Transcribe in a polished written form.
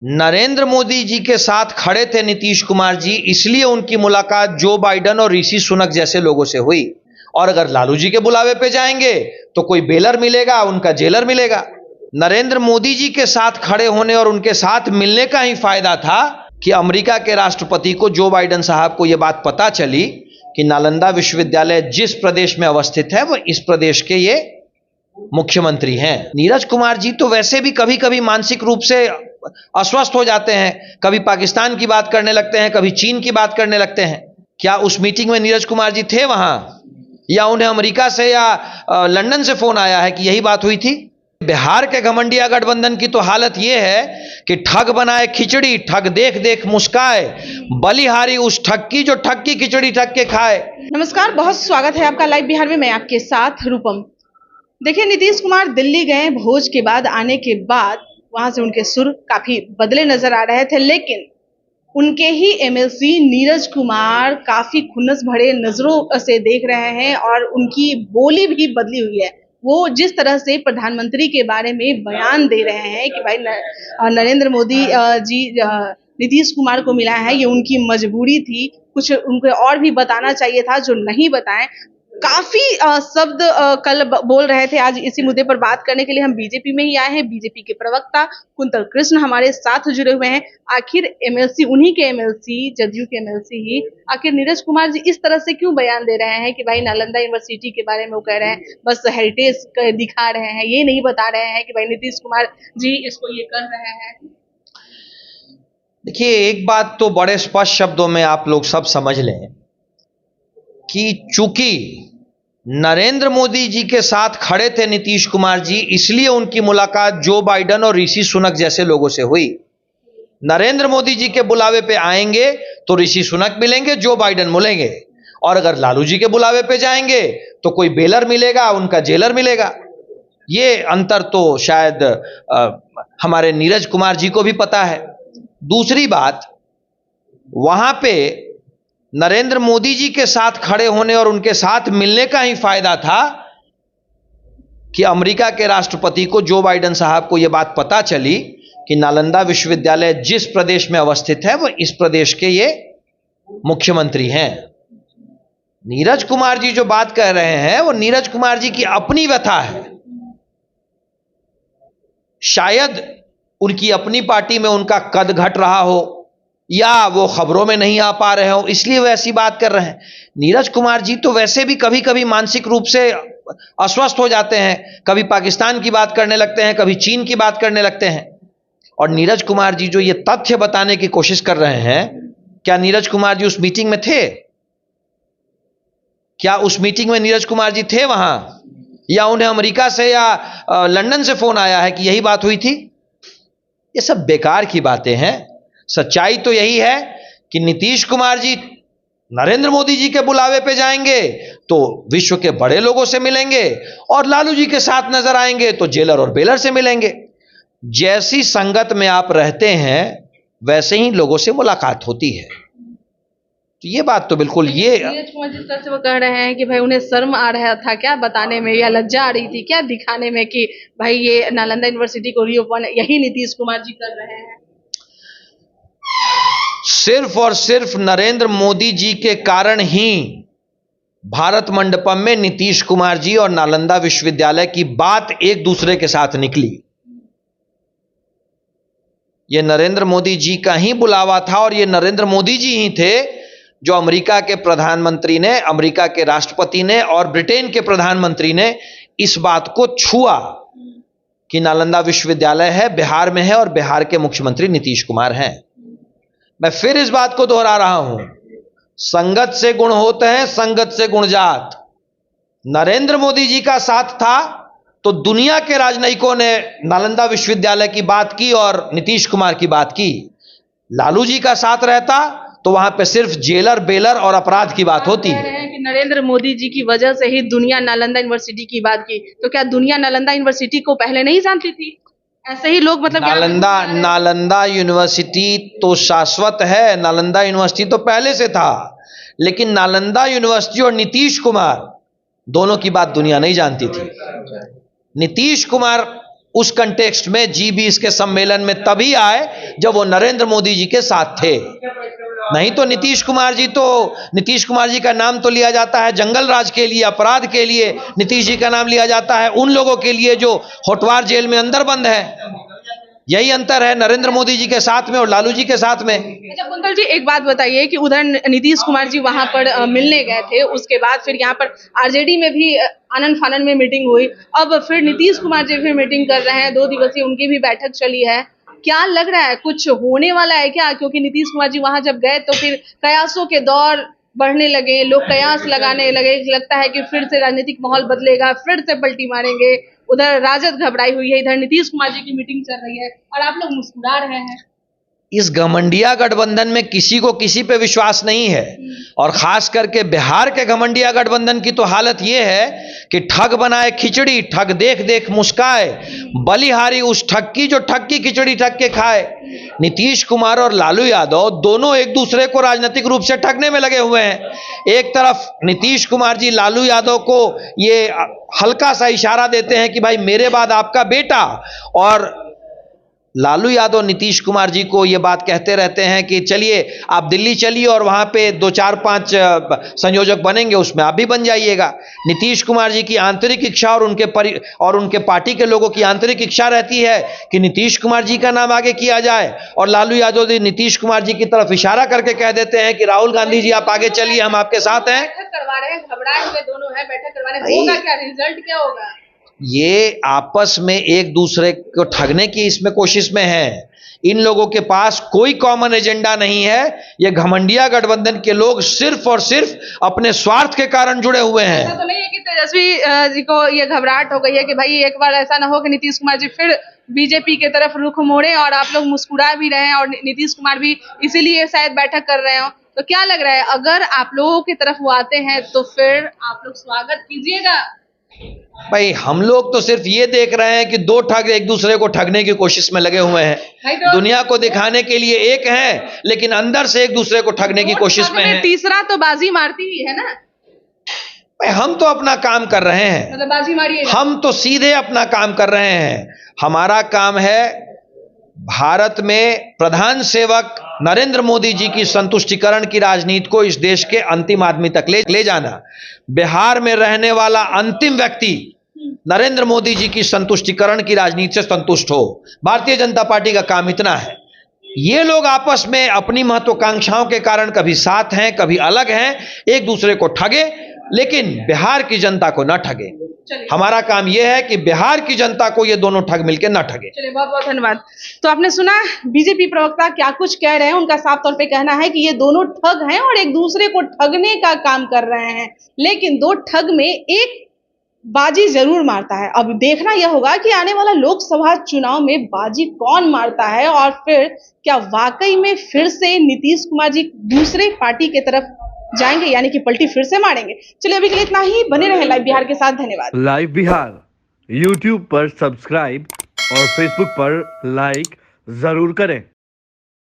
नरेंद्र मोदी जी के साथ खड़े थे नीतीश कुमार जी, इसलिए उनकी मुलाकात जो बाइडन और ऋषि सुनक जैसे लोगों से हुई। और अगर लालू जी के बुलावे पे जाएंगे तो कोई बेलर मिलेगा, उनका जेलर मिलेगा। नरेंद्र मोदी जी के साथ खड़े होने और उनके साथ मिलने का ही फायदा था कि अमेरिका के राष्ट्रपति को, जो बाइडन साहब को, यह बात पता चली कि नालंदा विश्वविद्यालय जिस प्रदेश में अवस्थित है वो इस प्रदेश के ये मुख्यमंत्री हैं। नीरज कुमार जी तो वैसे भी कभी कभी मानसिक रूप से अस्वस्थ हो जाते हैं, कभी पाकिस्तान की बात करने लगते हैं, कभी चीन की बात करने लगते हैं। क्या उस मीटिंग में नीरज कुमार जी थे वहां, या उन्हें अमेरिका से या लंदन से फोन आया है कि यही बात हुई थी? बिहार के घमंडिया गठबंधन की तो हालत यह है कि ठग बनाए खिचड़ी, ठग देख देख मुस्काए, बलिहारी उस ठग की जो ठग की खिचड़ी ठग के खाए। नमस्कार, बहुत स्वागत है आपका लाइव बिहार में। मैं आपके साथ रूपम। देखिए, नीतीश कुमार दिल्ली गए, भोज के बाद आने के बाद वहां से उनके सुर काफी बदले नजर आ रहे थे, लेकिन उनके ही एमएलसी नीरज कुमार काफी खुन्नस भरे नजरों से देख रहे हैं और उनकी बोली भी बदली हुई है। वो जिस तरह से प्रधानमंत्री के बारे में बयान दे रहे हैं कि भाई नरेंद्र मोदी जी नीतीश कुमार को मिला है, ये उनकी मजबूरी थी, कुछ उनको और भी बताना चाहिए था जो नहीं बताएं। काफी शब्द कल बोल रहे थे। आज इसी मुद्दे पर बात करने के लिए हम बीजेपी में ही आए हैं। बीजेपी के प्रवक्ता कुंतल कृष्ण हमारे साथ जुड़े हुए हैं। आखिर एमएलसी, उन्हीं के एमएलसी, जदयू के एमएलसी ही आखिर नीरज कुमार जी इस तरह से क्यों बयान दे रहे हैं कि भाई नालंदा यूनिवर्सिटी के बारे में वो कह रहे हैं, बस हेरिटेज दिखा रहे हैं, ये नहीं बता रहे हैं कि भाई नीतीश कुमार जी इसको ये कर रहे हैं। देखिए, एक बात तो बड़े स्पष्ट शब्दों में आप लोग सब समझ लें कि चूंकि नरेंद्र मोदी जी के साथ खड़े थे नीतीश कुमार जी, इसलिए उनकी मुलाकात जो बाइडन और ऋषि सुनक जैसे लोगों से हुई। नरेंद्र मोदी जी के बुलावे पे आएंगे तो ऋषि सुनक मिलेंगे, जो बाइडन मिलेंगे। और अगर लालू जी के बुलावे पे जाएंगे तो कोई बेलर मिलेगा, उनका जेलर मिलेगा। ये अंतर तो शायद हमारे नीरज कुमार जी को भी पता है। दूसरी बात, वहां पे नरेंद्र मोदी जी के साथ खड़े होने और उनके साथ मिलने का ही फायदा था कि अमेरिका के राष्ट्रपति को, जो बाइडन साहब को, यह बात पता चली कि नालंदा विश्वविद्यालय जिस प्रदेश में अवस्थित है वो इस प्रदेश के ये मुख्यमंत्री हैं। नीरज कुमार जी जो बात कह रहे हैं वो नीरज कुमार जी की अपनी व्यथा है। शायद उनकी अपनी पार्टी में उनका कद घट रहा हो, या वो खबरों में नहीं आ पा रहे हो, इसलिए वो ऐसी बात कर रहे हैं। नीरज कुमार जी तो वैसे भी कभी कभी मानसिक रूप से अस्वस्थ हो जाते हैं, कभी पाकिस्तान की बात करने लगते हैं, कभी चीन की बात करने लगते हैं। और नीरज कुमार जी जो ये तथ्य बताने की कोशिश कर रहे हैं, क्या नीरज कुमार जी उस मीटिंग में थे? क्या उस मीटिंग में नीरज कुमार जी थे वहां, या उन्हें अमेरिका से या लंदन से फोन आया है कि यही बात हुई थी? ये सब बेकार की बातें हैं। सच्चाई तो यही है कि नीतीश कुमार जी नरेंद्र मोदी जी के बुलावे पे जाएंगे तो विश्व के बड़े लोगों से मिलेंगे, और लालू जी के साथ नजर आएंगे तो जेलर और बेलर से मिलेंगे। जैसी संगत में आप रहते हैं वैसे ही लोगों से मुलाकात होती है। तो ये बात तो बिल्कुल, ये नीरज कुमार जिस तरह से वो कह रहे हैं कि भाई उन्हें शर्म आ रहा था क्या बताने में, या लज्जा आ रही थी क्या दिखाने में कि भाई ये नालंदा यूनिवर्सिटी को रीओपन यही नीतीश कुमार जी कर रहे हैं। सिर्फ और सिर्फ नरेंद्र मोदी जी के कारण ही भारत मंडपम में नीतीश कुमार जी और नालंदा विश्वविद्यालय की बात एक दूसरे के साथ निकली। यह नरेंद्र मोदी जी का ही बुलावा था, और यह नरेंद्र मोदी जी ही थे जो अमेरिका के प्रधानमंत्री ने, अमेरिका के राष्ट्रपति ने और ब्रिटेन के प्रधानमंत्री ने इस बात को छुआ कि नालंदा विश्वविद्यालय है, बिहार में है, और बिहार के मुख्यमंत्री नीतीश कुमार हैं। मैं फिर इस बात को दोहरा रहा हूं, संगत से गुण होते हैं, संगत से गुण जात। नरेंद्र मोदी जी का साथ था तो दुनिया के राजनयिकों ने नालंदा विश्वविद्यालय की बात की और नीतीश कुमार की बात की। लालू जी का साथ रहता तो वहां पे सिर्फ जेलर, बेलर और अपराध की बात होती है। कि नरेंद्र मोदी जी की वजह से ही दुनिया नालंदा यूनिवर्सिटी की बात की, तो क्या दुनिया नालंदा यूनिवर्सिटी को पहले नहीं जानती थी? ऐसे ही लोग मतलब नालंदा यूनिवर्सिटी तो शाश्वत है, नालंदा यूनिवर्सिटी तो पहले से था, लेकिन नालंदा यूनिवर्सिटी और नीतीश कुमार दोनों की बात दुनिया नहीं जानती थी। नीतीश कुमार उस कंटेक्स्ट में G20 के सम्मेलन में तभी आए जब वो नरेंद्र मोदी जी के साथ थे। नहीं तो नीतीश कुमार जी का नाम तो लिया जाता है जंगल राज के लिए, अपराध के लिए। नीतीश जी का नाम लिया जाता है उन लोगों के लिए जो होटवार जेल में अंदर बंद है। यही अंतर है नरेंद्र मोदी जी के साथ में और लालू जी के साथ में। अच्छा कुंतल जी, एक बात बताइए कि उधर नीतीश कुमार जी वहां पर मिलने गए थे, उसके बाद फिर यहाँ पर आरजेडी में भी आनन फानन में मीटिंग हुई, अब फिर नीतीश कुमार जी फिर मीटिंग कर रहे हैं, 2 दिवसीय उनकी भी बैठक चली है। क्या लग रहा है, कुछ होने वाला है क्या? क्योंकि नीतीश कुमार जी वहां जब गए तो फिर कयासों के दौर बढ़ने लगे, लोग कयास लगाने लगे, लगता है कि फिर से राजनीतिक माहौल बदलेगा, फिर से पलटी मारेंगे। उधर राजद घबराई हुई है, इधर नीतीश कुमार जी की मीटिंग चल रही है और आप लोग मुस्कुरा रहे हैं। इस घमंडिया गठबंधन में किसी को किसी पे विश्वास नहीं है, और खास करके बिहार के घमंडिया गठबंधन की तो हालत यह है कि ठग बनाए खिचड़ी, ठग देख देख मुस्काए, बलिहारी उस ठग की जो ठग की खिचड़ी ठग के खाए। नीतीश कुमार और लालू यादव दोनों एक दूसरे को राजनीतिक रूप से ठगने में लगे हुए हैं। एक तरफ नीतीश कुमार जी लालू यादव को ये हल्का सा इशारा देते हैं कि भाई मेरे बाद आपका बेटा, और लालू यादव नीतीश कुमार जी को ये बात कहते रहते हैं कि चलिए आप दिल्ली चलिए और वहां पे 2 4 5 संयोजक बनेंगे, उसमें आप भी बन जाइएगा। नीतीश कुमार जी की आंतरिक इच्छा और उनके पार्टी के लोगों की आंतरिक इच्छा रहती है कि नीतीश कुमार जी का नाम आगे किया जाए, और लालू यादव जी नीतीश कुमार जी की तरफ इशारा करके कह देते हैं कि राहुल गांधी जी आप आगे चलिए, हम आपके साथ हैं। बैठक करवा रहे हैं, घबराए हुए दोनों हैं, बैठक करवा रहे हैं, होगा क्या, रिजल्ट क्या होगा? ये आपस में एक दूसरे को ठगने की इसमें कोशिश में है। इन लोगों के पास कोई कॉमन एजेंडा नहीं है। ये घमंडिया गठबंधन के लोग सिर्फ और सिर्फ अपने स्वार्थ के कारण जुड़े हुए हैं। ऐसा तो नहीं है कि तेजस्वी जी को ये घबराहट हो गई है कि भाई एक बार ऐसा ना हो कि नीतीश कुमार जी फिर बीजेपी के तरफ रुख मोड़े और आप लोग मुस्कुरा भी रहे हैं और नीतीश कुमार भी इसीलिए शायद बैठक कर रहे हो? तो क्या लग रहा है, अगर आप लोगों की तरफ वो आते हैं तो फिर आप लोग स्वागत कीजिएगा? भाई हम लोग तो सिर्फ ये देख रहे हैं कि 2 ठग एक दूसरे को ठगने की कोशिश में लगे हुए हैं। दुनिया को दिखाने के लिए एक है, लेकिन अंदर से एक दूसरे को ठगने की कोशिश में है। तीसरा तो बाजी मारती ही है ना। भाई हम तो अपना काम कर रहे हैं, मतलब बाजी मारिए, हम तो सीधे अपना काम कर रहे हैं। हमारा काम है भारत में प्रधान सेवक नरेंद्र मोदी जी की संतुष्टिकरण की राजनीति को इस देश के अंतिम आदमी तक ले जाना। बिहार में रहने वाला अंतिम व्यक्ति नरेंद्र मोदी जी की संतुष्टिकरण की राजनीति से संतुष्ट हो। भारतीय जनता पार्टी का काम इतना है। ये लोग आपस में अपनी महत्वाकांक्षाओं के कारण कभी साथ हैं, कभी अलग हैं, एक दूसरे को ठगे, लेकिन बिहार की जनता को न ठगे। हमारा काम यह है कि बिहार की जनता को ये दोनों ठग मिलकर न ठगे। चलिए, बहुत बहुत धन्यवाद। तो आपने सुना बीजेपी प्रवक्ता क्या कुछ कह रहे हैं। उनका साफ तौर पे कहना है कि ये दोनों ठग हैं और एक दूसरे को ठगने का काम कर रहे हैं, लेकिन 2 ठग में एक बाजी जरूर मारता है। अब देखना यह होगा कि आने वाला लोकसभा चुनाव में बाजी कौन मारता है, और फिर क्या वाकई में फिर से नीतीश कुमार जी दूसरे पार्टी की तरफ जाएंगे, यानी कि पलटी फिर से मारेंगे। चलिए अभी के लिए इतना ही। बने रहे लाइव बिहार के साथ। धन्यवाद। लाइव बिहार YouTube पर सब्सक्राइब और Facebook पर लाइक जरूर करें।